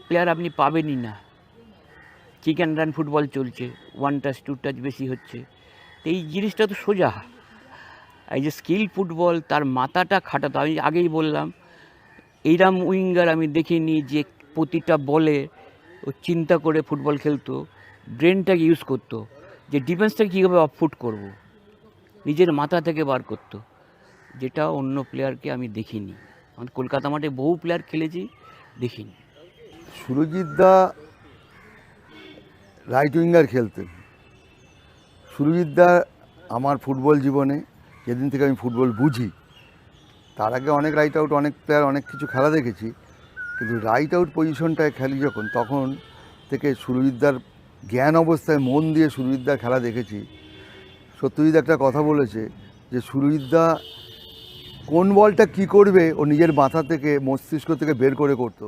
Player আপনি পাবেনই না। Chicken run football চলছে, 1 টাচ 2 টাচ বেশি হচ্ছে। তো এই জিনিসটা তো সোজা। এই যে স্কিল ফুটবল, তার মাথাটা খাটাতে, আমি আগেই বললাম, এইরকম উইঙ্গার আমি দেখিনি যে প্রতিটা বলে ও চিন্তা করে ফুটবল খেলতো, ব্রেনটাকে ইউজ করতো, যে ডিফেন্সটাকে কীভাবে অফ-ফুট করবো, নিজের মাথা থেকে বার করতো, যেটা অন্য প্লেয়ারকে আমি দেখিনি। আমি কলকাতা মাঠে বহু প্লেয়ার খেলেছি, দেখিনি। সুরজিৎ দা রাইট উইঙ্গার খেলতেন। সুরজিৎ দা আমার ফুটবল জীবনে, যেদিন থেকে আমি ফুটবল বুঝি, তার আগে অনেক রাইট আউট, অনেক প্লেয়ার, অনেক কিছু খেলা দেখেছি, কিন্তু রাইট আউট পজিশনটায় খেলি যখন, তখন থেকে সুরজিৎ দার জ্ঞান অবস্থায় মন দিয়ে সুরজিৎ দার খেলা দেখেছি। সত্যজিৎ একটা কথা বলেছে যে সুরজিৎ দা কোন বলটা কী করবে ও নিজের মাথা থেকে, মস্তিষ্ক থেকে বের করে করতো।